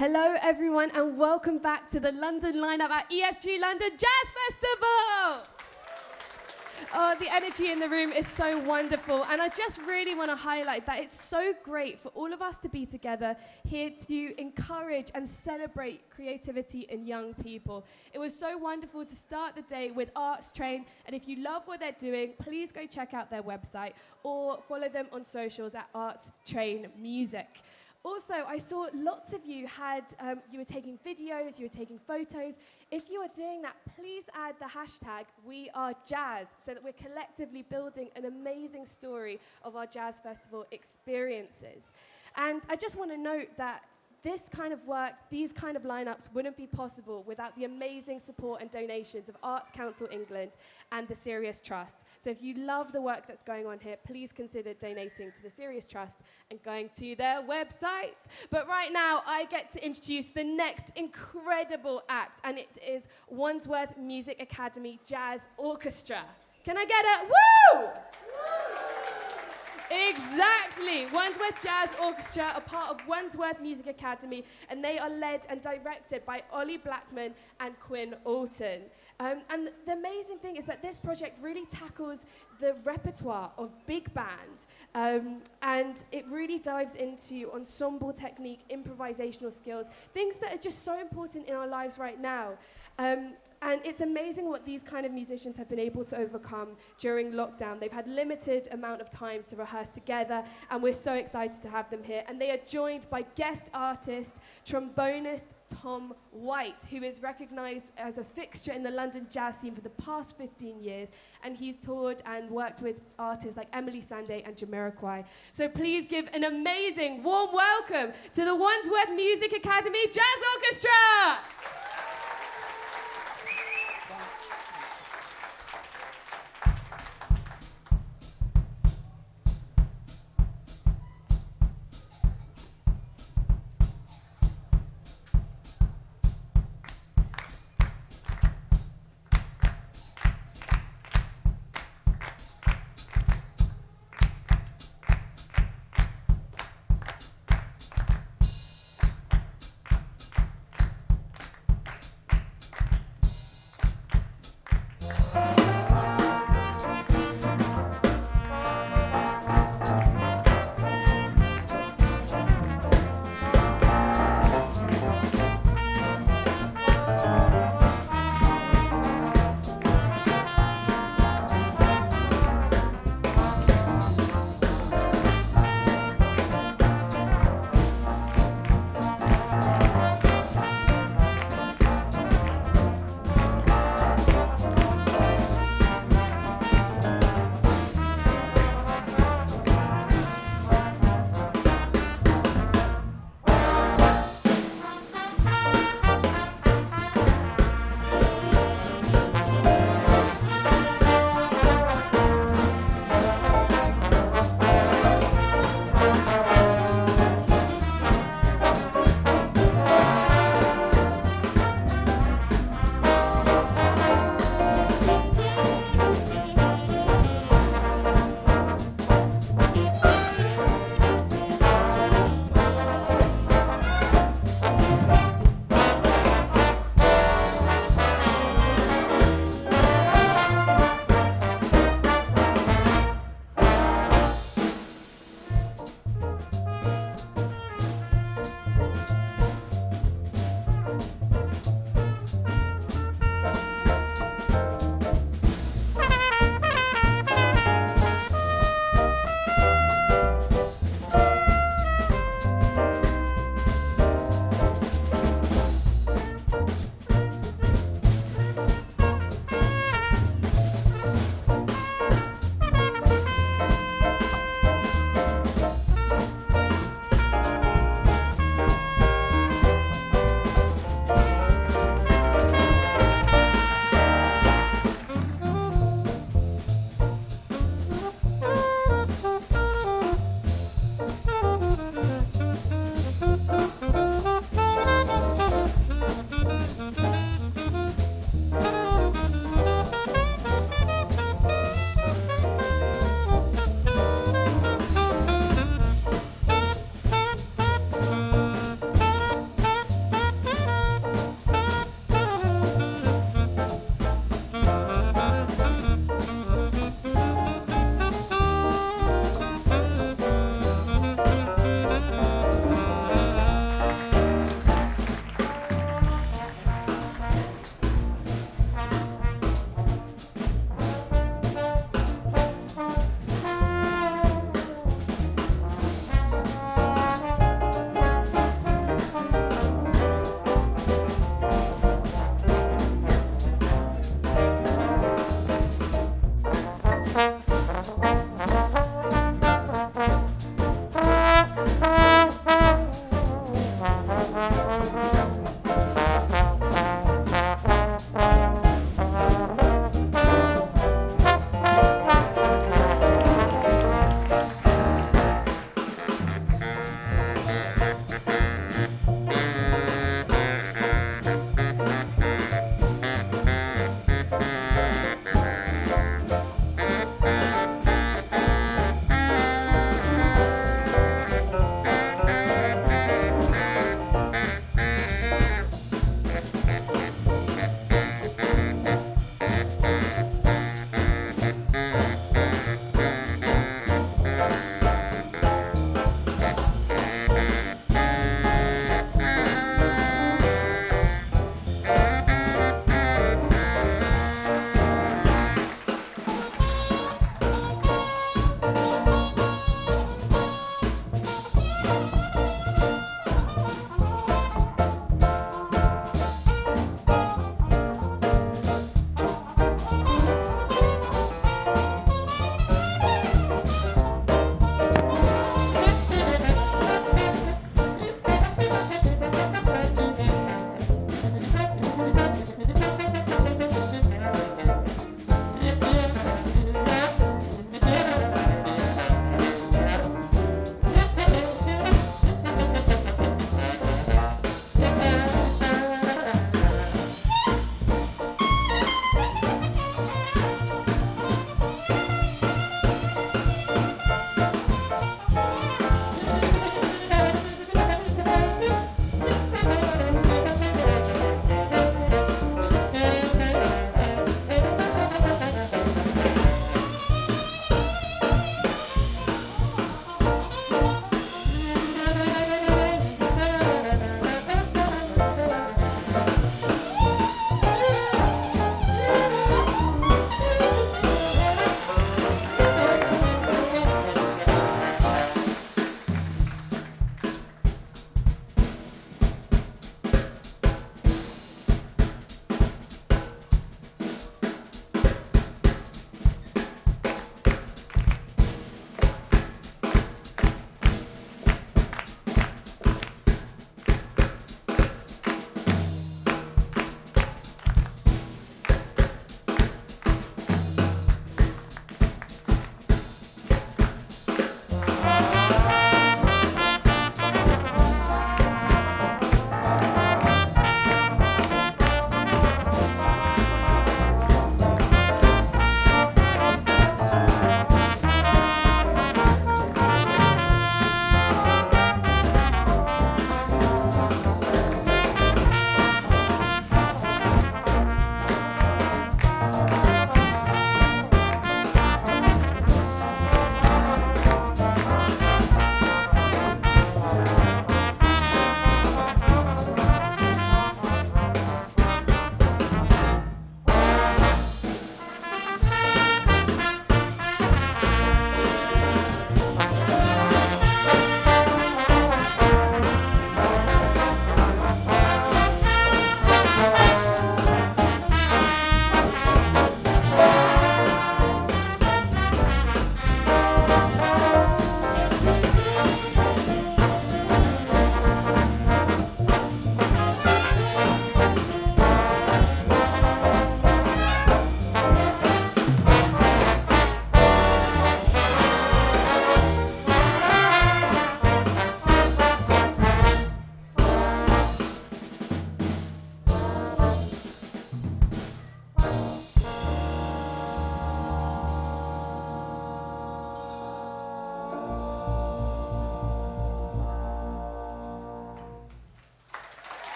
Hello, everyone, and welcome back to the London lineup at EFG London Jazz Festival. Oh, the energy in the room is so wonderful, and I just really want to highlight that it's so great for all of us to be together here to encourage and celebrate creativity in young people. It was so wonderful to start the day with Arts Train, and if you love what they're doing, please go check out their website or follow them on socials at Arts Train Music. Also, I saw lots of you you were taking videos, you were taking photos. If you are doing that, please add the hashtag #WeAreJazz so that we're collectively building an amazing story of our jazz festival experiences. And I just want to note that this kind of work, these kind of lineups wouldn't be possible without the amazing support and donations of Arts Council England and the Serious Trust. So if you love the work that's going on here, please consider donating to the Serious Trust and going to their website. But right now, I get to introduce the next incredible act, and it is Wandsworth Music Academy Jazz Orchestra. Can I get a woo? Exactly. Wandsworth Jazz Orchestra are part of Wandsworth Music Academy, and they are led and directed by Ollie Blackman and Quinn Alton. And the amazing thing is that this project really tackles the repertoire of big band, and it really dives into ensemble technique, improvisational skills, things that are just so important in our lives right now. And it's amazing what these kind of musicians have been able to overcome during lockdown. They've had limited amount of time to rehearse together, and we're so excited to have them here. And they are joined by guest artist, trombonist Tom White, who is recognized as a fixture in the London jazz scene for the past 15 years. And he's toured and worked with artists like Emily Sandé and Jamiroquai. So please give an amazing warm welcome to the Wandsworth Music Academy Jazz Orchestra.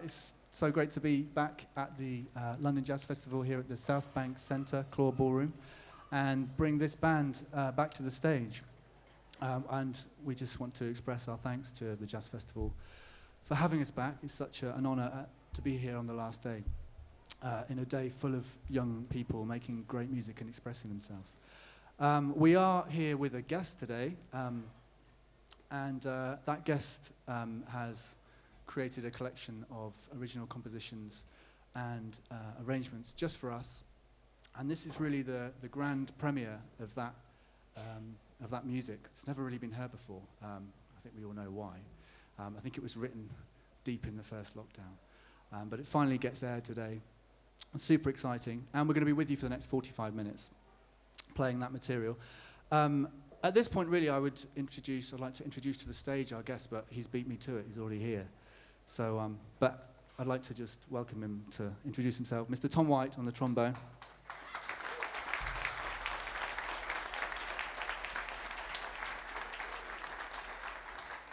It's so great to be back at the London Jazz Festival here at the South Bank Centre, Claw Ballroom, and bring this band back to the stage. And we just want to express our thanks to the Jazz Festival for having us back. It's such an honour to be here on the last day, in a day full of young people making great music and expressing themselves. We are here with a guest today, and that guest has created a collection of original compositions and arrangements just for us. And this is really the grand premiere of that music. It's never really been heard before. I think we all know why. I think it was written deep in the first lockdown. But it finally gets aired today. It's super exciting. And we're going to be with you for the next 45 minutes playing that material. At this point, really, I'd like to introduce to the stage our guest, but he's beat me to it. He's already here. So, but I'd like to just welcome him to introduce himself. Mr. Tom White on the trombone.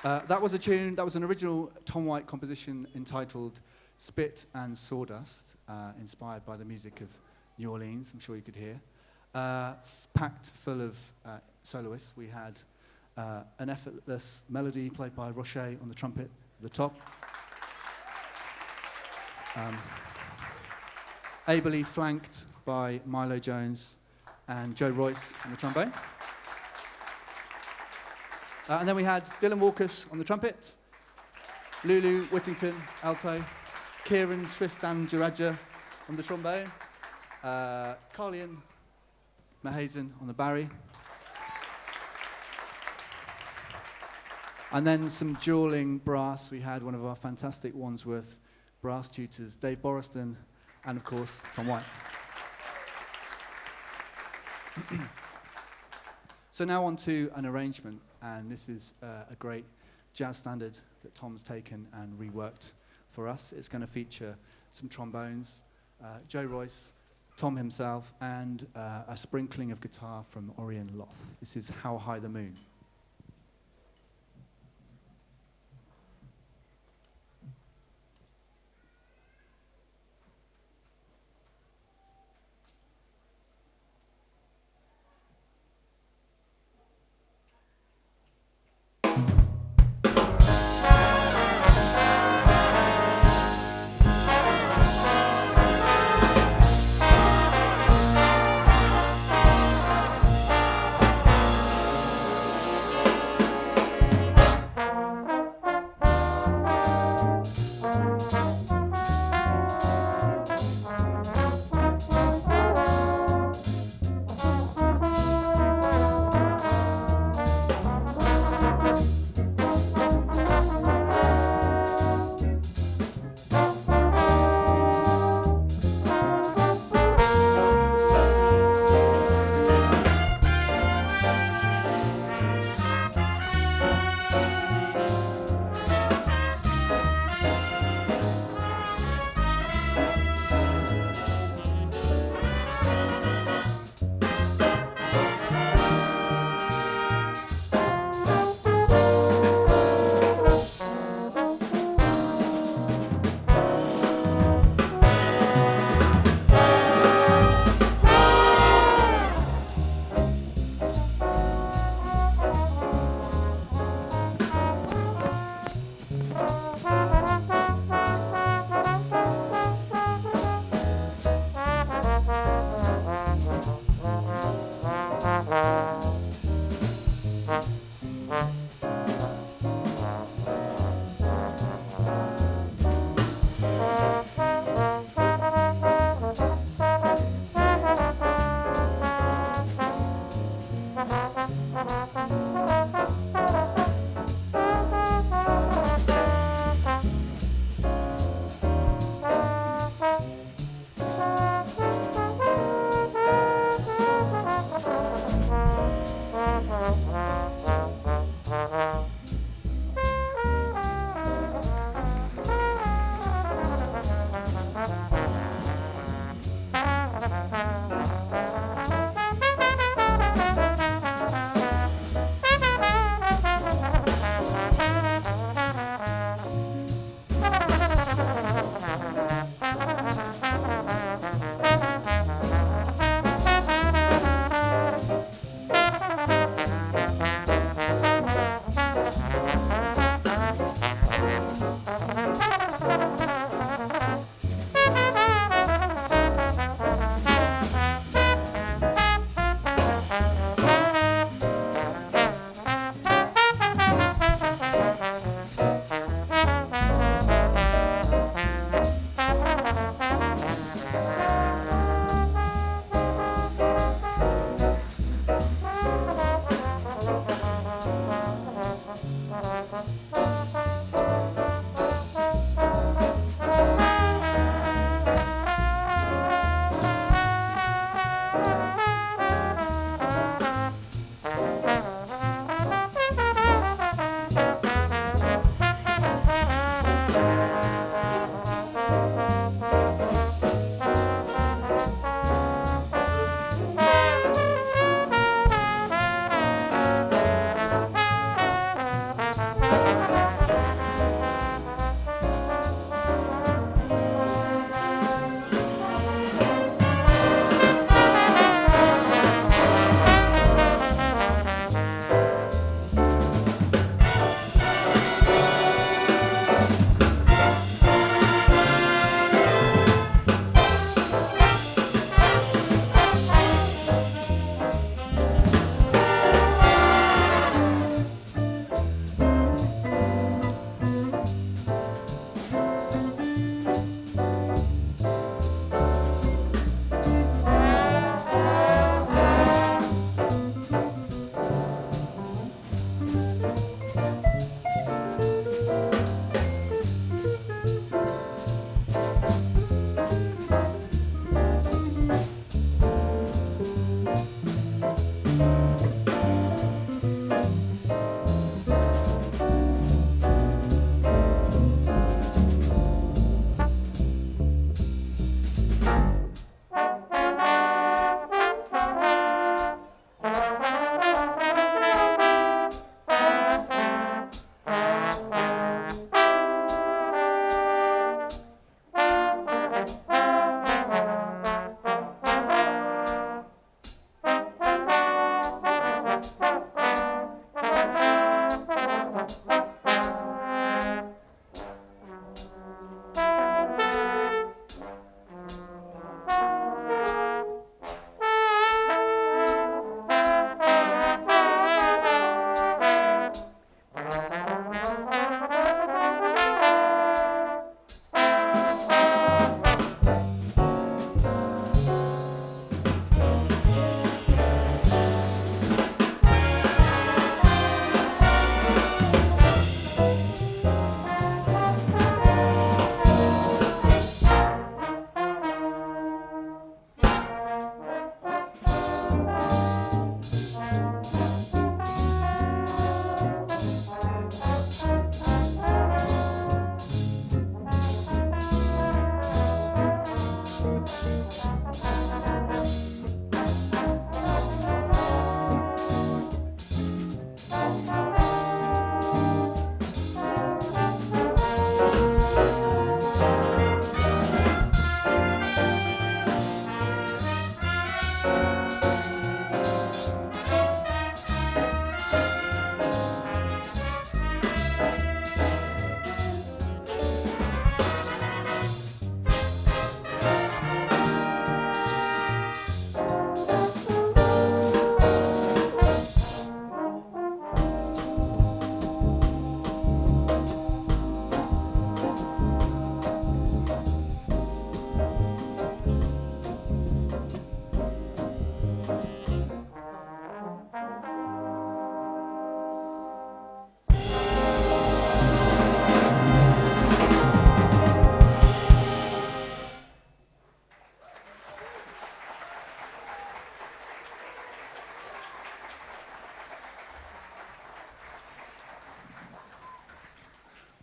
That was an original Tom White composition entitled Spit and Sawdust, inspired by the music of New Orleans, I'm sure you could hear. Packed full of soloists. We had an effortless melody played by Rocher on the trumpet at the top. Ably flanked by Milo Jones and Joe Royce on the trombone. And then we had Dylan Walkus on the trumpet, Lulu Whittington, alto, Kieran Tristan Jaraja on the trombone, Carlian Mahazen on the barry, and then some dueling brass. We had one of our fantastic Wandsworth brass tutors, Dave Boriston, and of course, Tom White. So now on to an arrangement, and this is a great jazz standard that Tom's taken and reworked for us. It's going to feature some trombones, Joe Royce, Tom himself, and a sprinkling of guitar from Orion Loth. This is How High the Moon.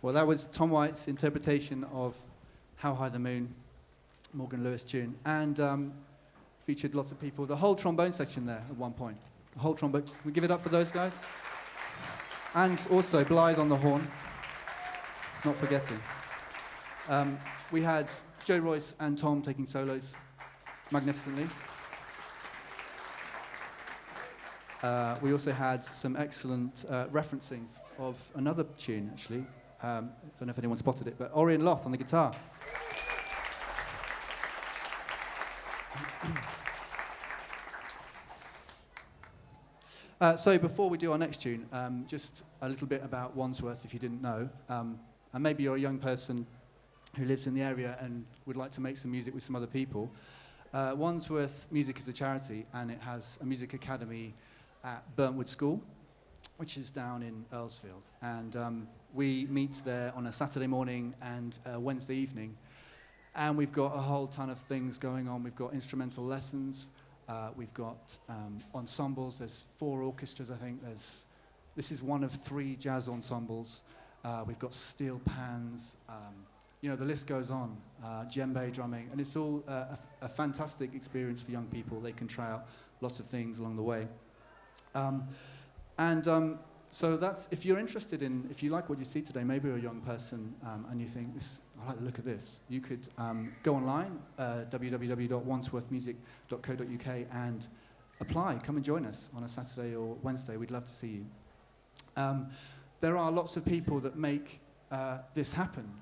Well, that was Tom White's interpretation of How High the Moon, Morgan Lewis tune, and featured lots of people. The whole trombone section there at one point. The whole trombone. Can we give it up for those guys? And also Blythe on the horn, not forgetting. We had Joe Royce and Tom taking solos magnificently. We also had some excellent referencing of another tune, actually. Don't know if anyone spotted it, but Orion Loth on the guitar. So before we do our next tune, just a little bit about Wandsworth, if you didn't know. And maybe you're a young person who lives in the area and would like to make some music with some other people. Wandsworth Music is a charity, and it has a music academy at Burntwood School, which is down in Earlsfield. And we meet there on a Saturday morning and a Wednesday evening. And we've got a whole ton of things going on. We've got instrumental lessons. We've got ensembles. There's 4 orchestras, I think. This is one of 3 jazz ensembles. We've got steel pans. You know, the list goes on. Djembe drumming. And it's all a fantastic experience for young people. They can try out lots of things along the way. So that's, if you're interested in, if you like what you see today, maybe you're a young person and you think, I like the look of this, you could go online, www.wandsworthmusic.co.uk, and apply. Come and join us on a Saturday or Wednesday. We'd love to see you. There are lots of people that make this happen,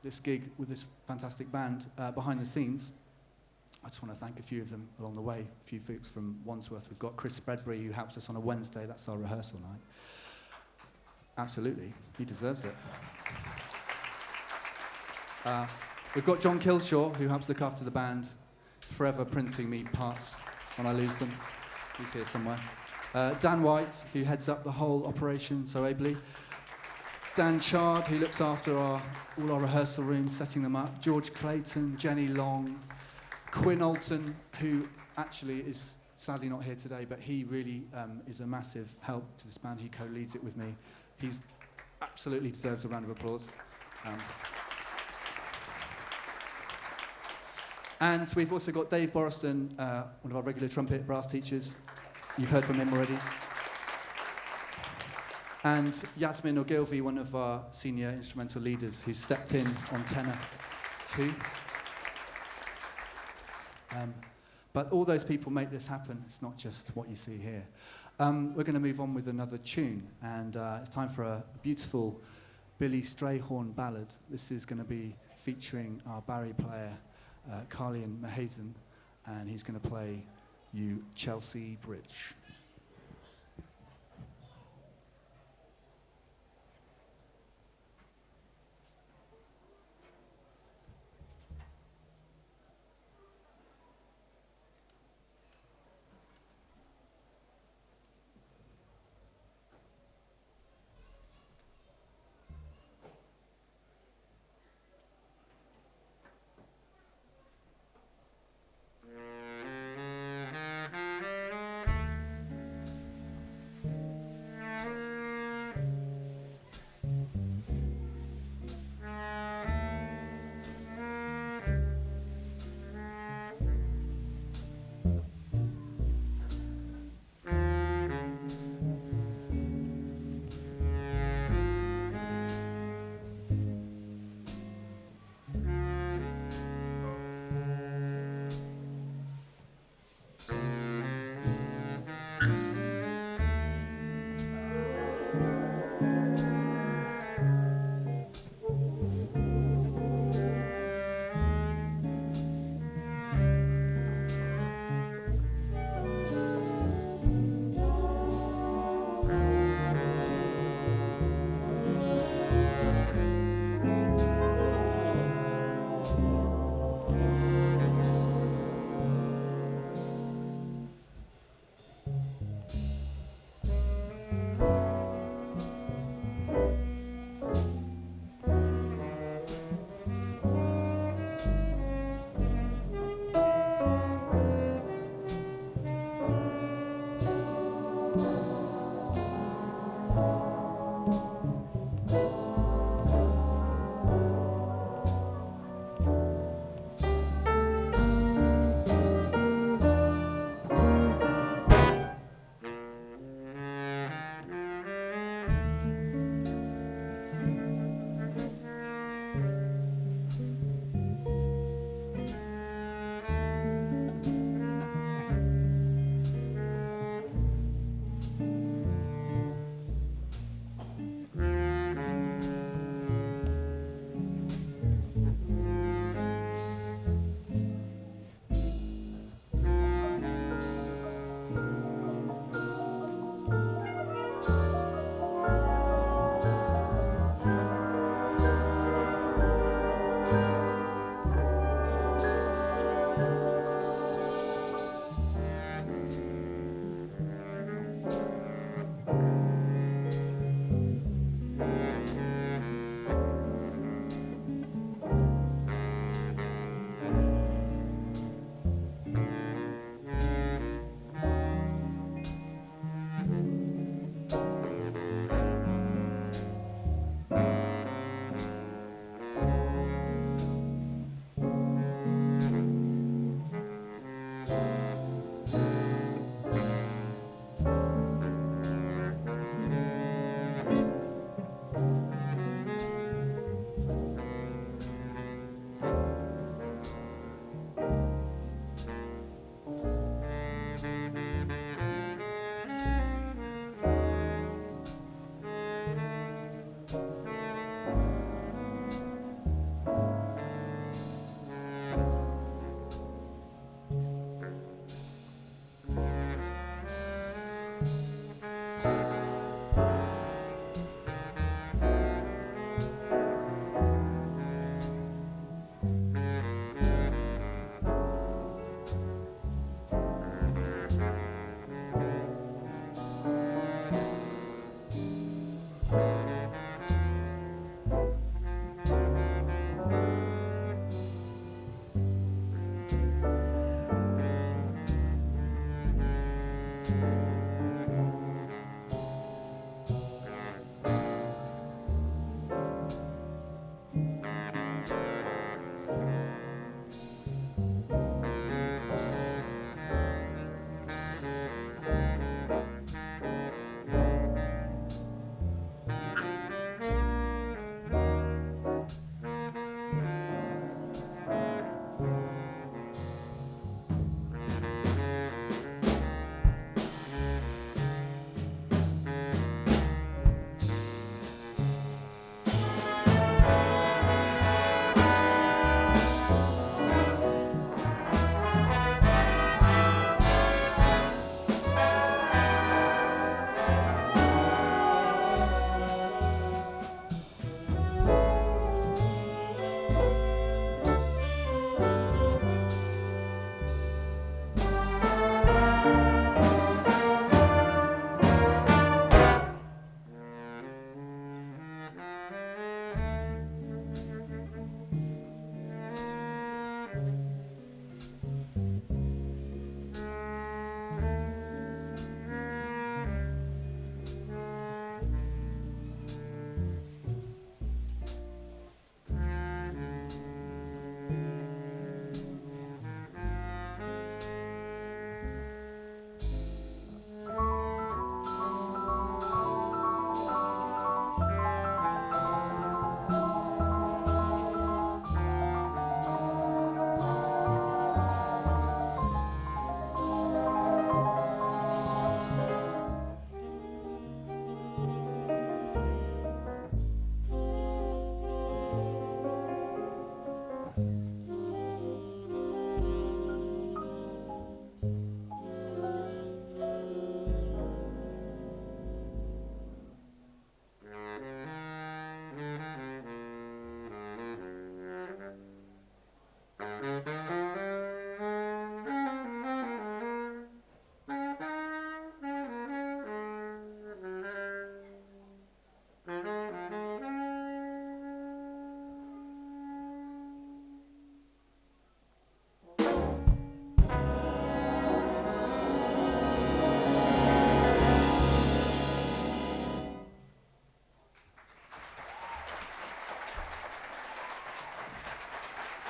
this gig with this fantastic band behind the scenes. I just want to thank a few of them along the way, a few folks from Wandsworth. We've got Chris Spreadbury, who helps us on a Wednesday. That's our rehearsal night. Absolutely. He deserves it. We've got John Kilshaw, who helps look after the band, forever printing me parts when I lose them. He's here somewhere. Dan White, who heads up the whole operation so ably. Dan Chard, who looks after all our rehearsal rooms, setting them up. George Clayton, Jenny Long, Quinn Alton, who actually is sadly not here today, but he really is a massive help to this band. He co-leads it with me. He's absolutely deserves a round of applause. And we've also got Dave Boriston, one of our regular trumpet brass teachers. You've heard from him already. And Yasmin Ogilvy, one of our senior instrumental leaders, who stepped in on tenor too. But all those people make this happen. It's not just what you see here. We're going to move on with another tune, and it's time for a beautiful Billy Strayhorn ballad. This is going to be featuring our Barry player, Carlian Mahazen, and he's going to play you Chelsea Bridge.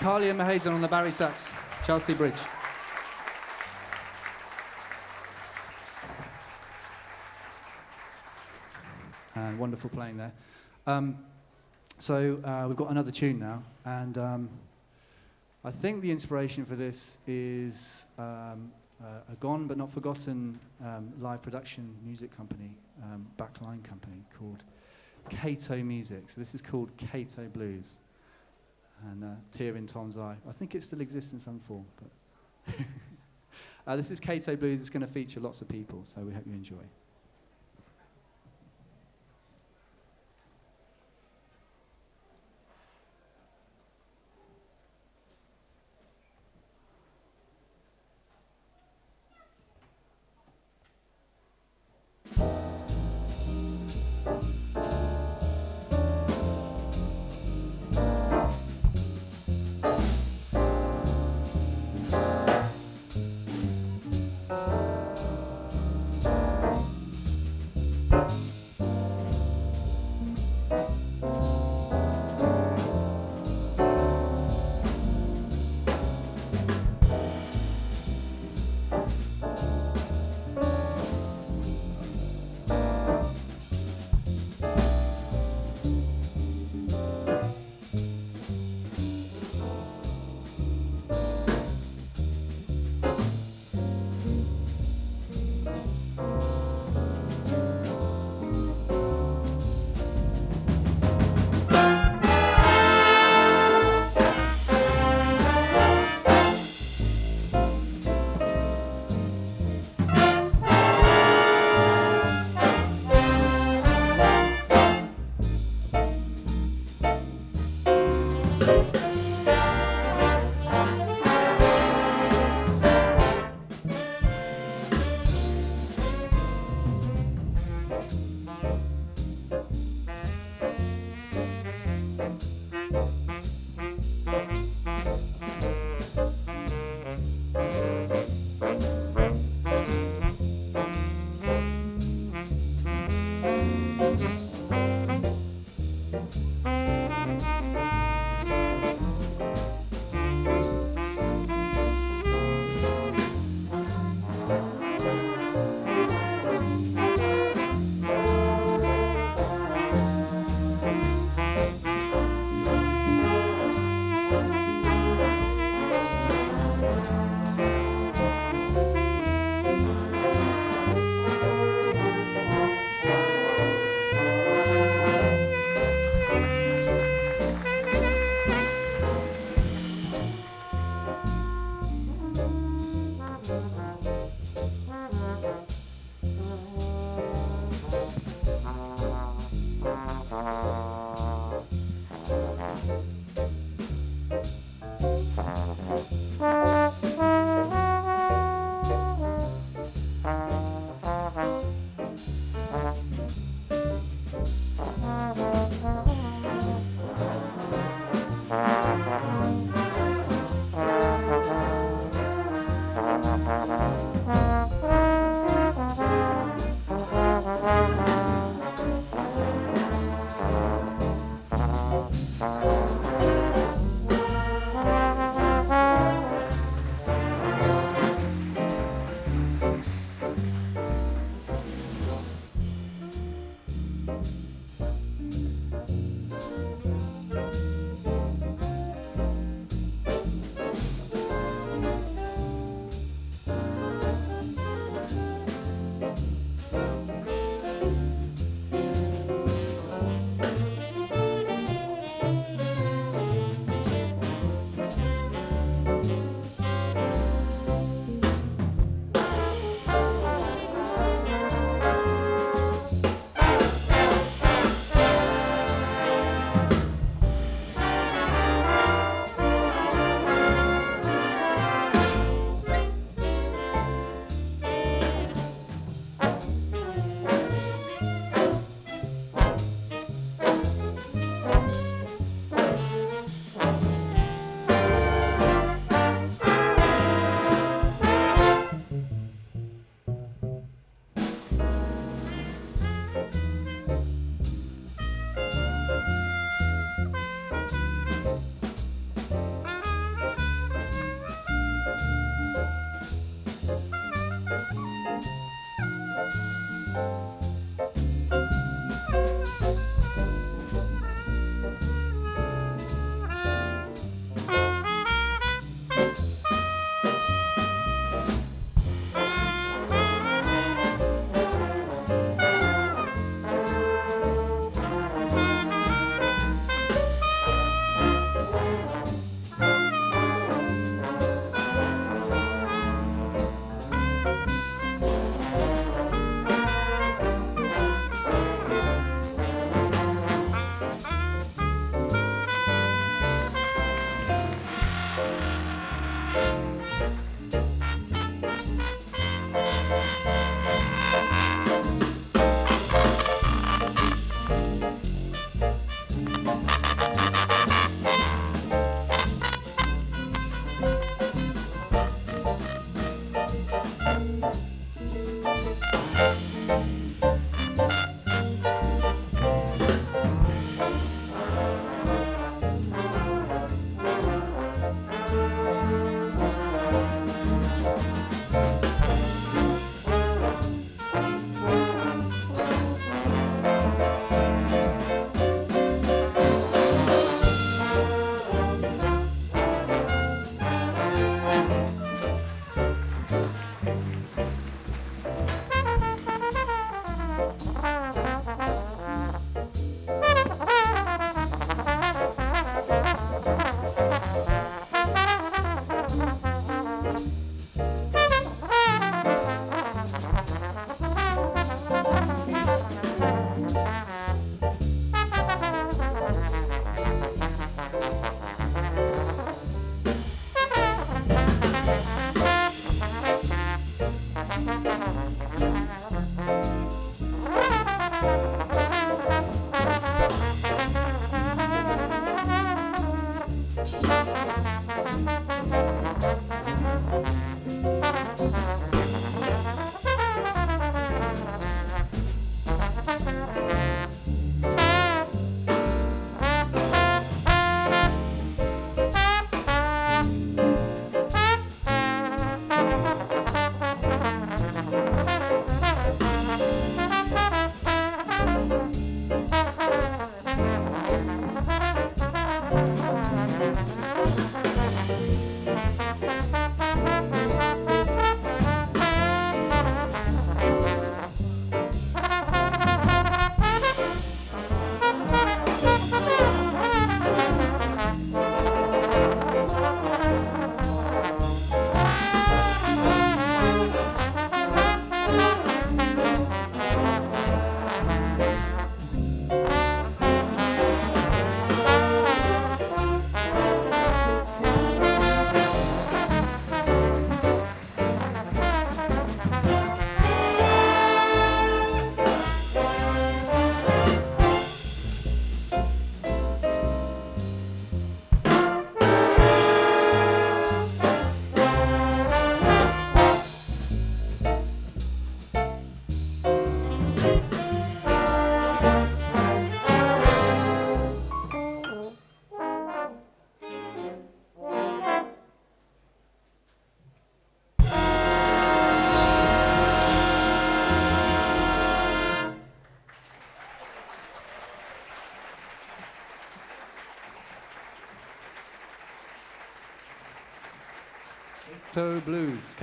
Carly and Mahazen on the Barry sax, Chelsea Bridge. And wonderful playing there. So we've got another tune now, and I think the inspiration for this is a gone but not forgotten live production music company, backline company called Kato Music. So this is called Kato Blues. And tear in Tom's eye. I think it still exists in some form. But this is Kato Blues. It's going to feature lots of people, so we hope you enjoy.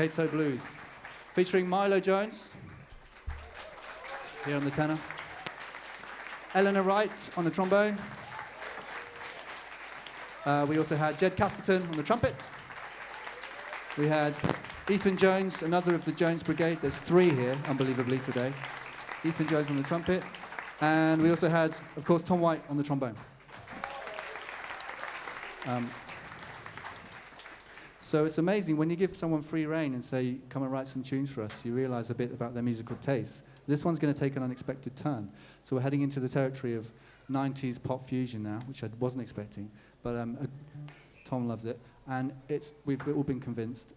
Kato Blues, featuring Milo Jones here on the tenor, Eleanor Wright on the trombone. We also had Jed Castleton on the trumpet. We had Ethan Jones, another of the Jones Brigade. There's three here, unbelievably, today. Ethan Jones on the trumpet. And we also had, of course, Tom White on the trombone. So it's amazing, when you give someone free rein and say, come and write some tunes for us, you realize a bit about their musical taste. This one's going to take an unexpected turn. So we're heading into the territory of 90s pop fusion now, which I wasn't expecting. But Tom loves it. And we've all been convinced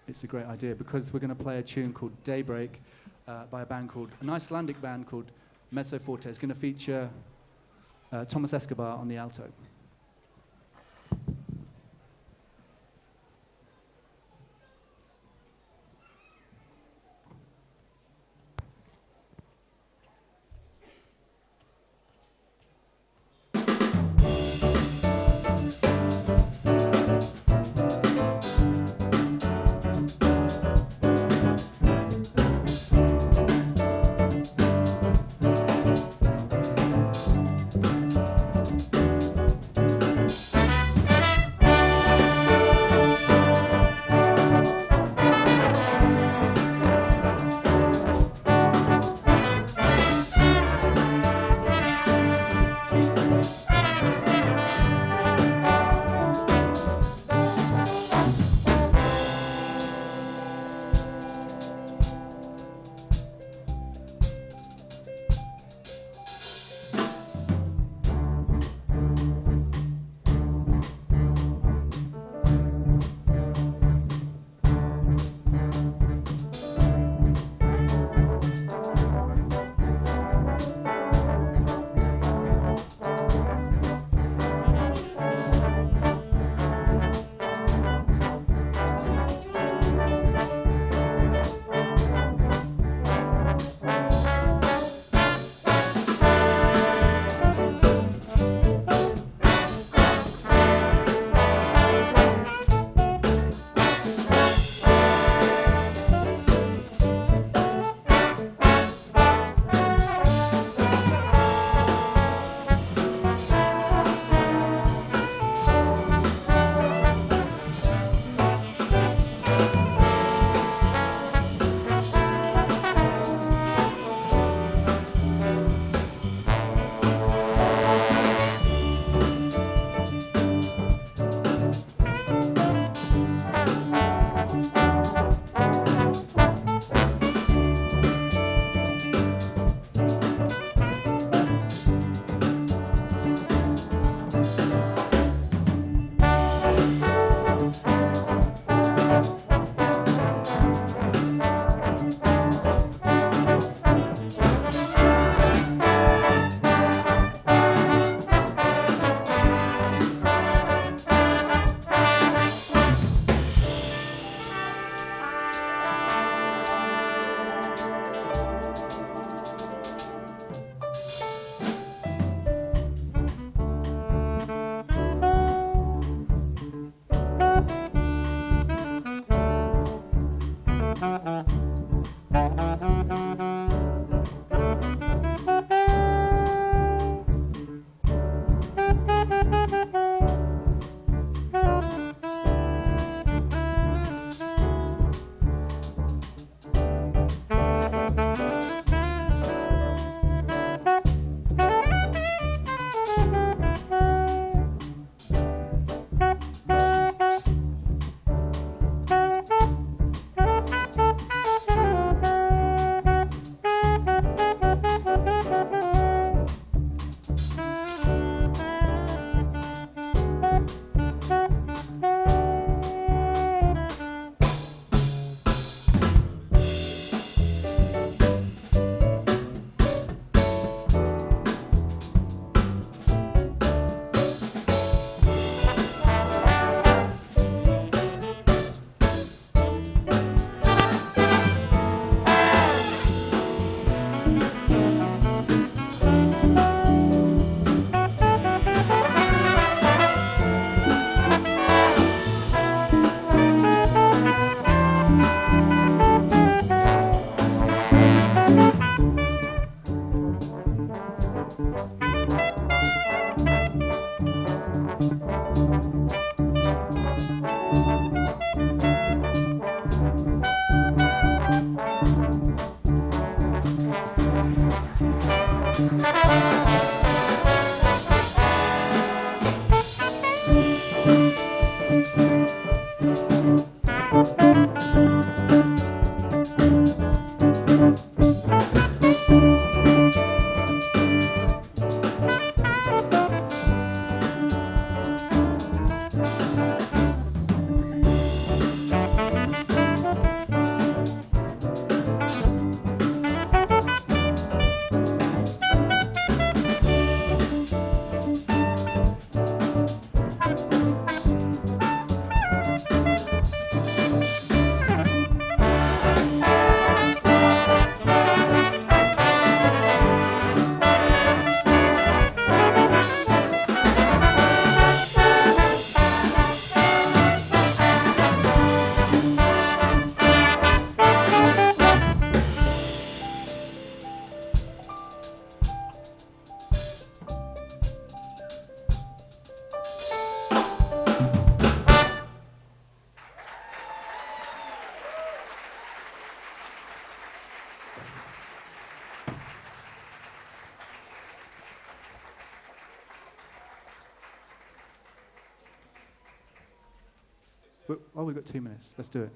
it's a great idea, because we're going to play a tune called Daybreak by an Icelandic band called Mezzo Forte. It's going to feature Thomas Escobar on the alto. Oh, we've got 2 minutes. Let's do it.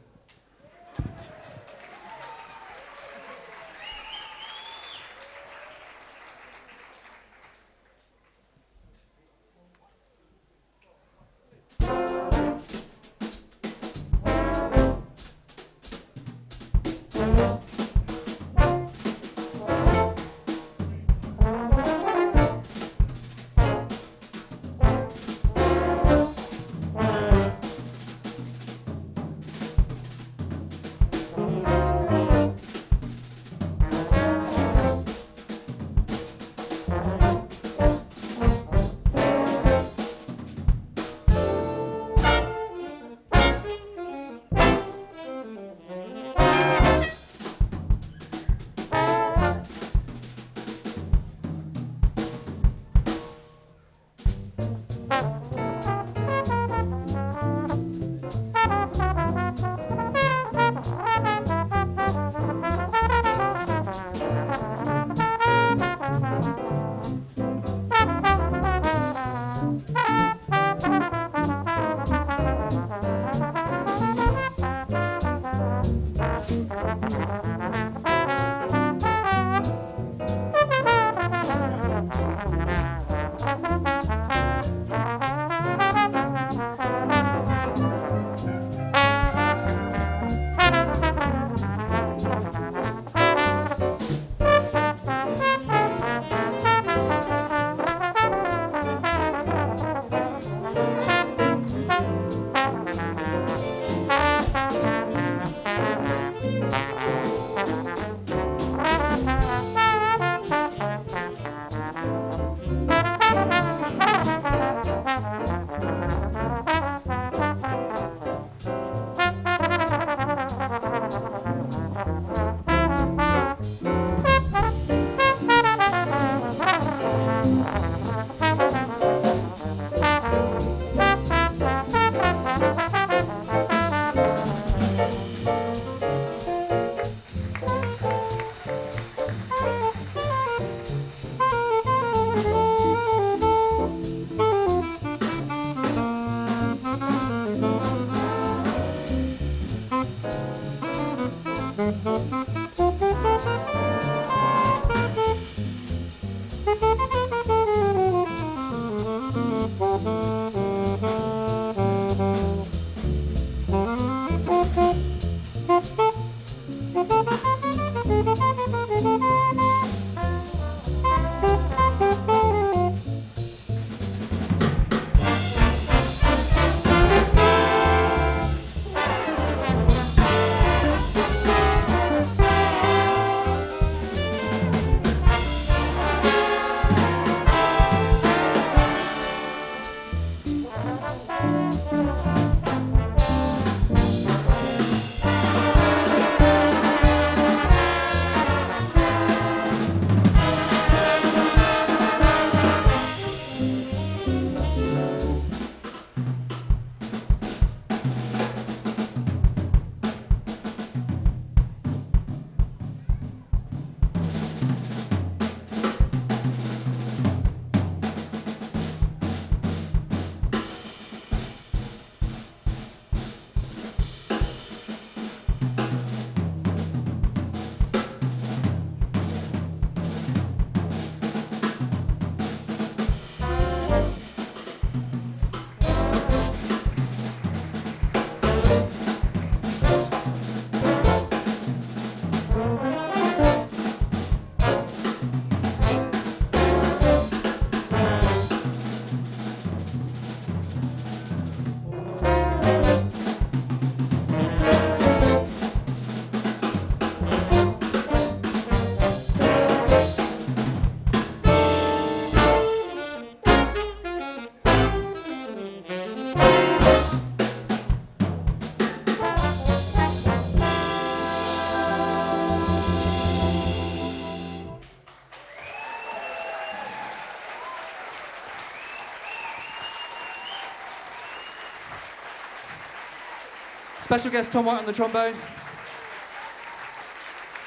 Special guest Tom White on the trombone.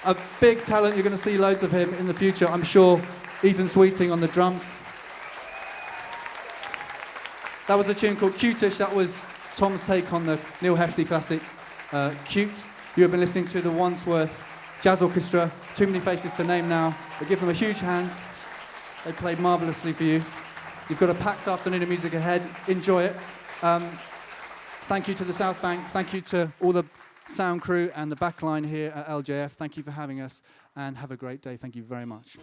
A big talent, you're going to see loads of him in the future, I'm sure. Ethan Sweeting on the drums. That was a tune called Cutish. That was Tom's take on the Neil Hefti classic, Cute. You have been listening to the Wandsworth Jazz Orchestra. Too many faces to name now, but give them a huge hand. They played marvellously for you. You've got a packed afternoon of music ahead. Enjoy it. Thank you to the South Bank. Thank you to all the sound crew and the back line here at LJF. Thank you for having us, and have a great day. Thank you very much.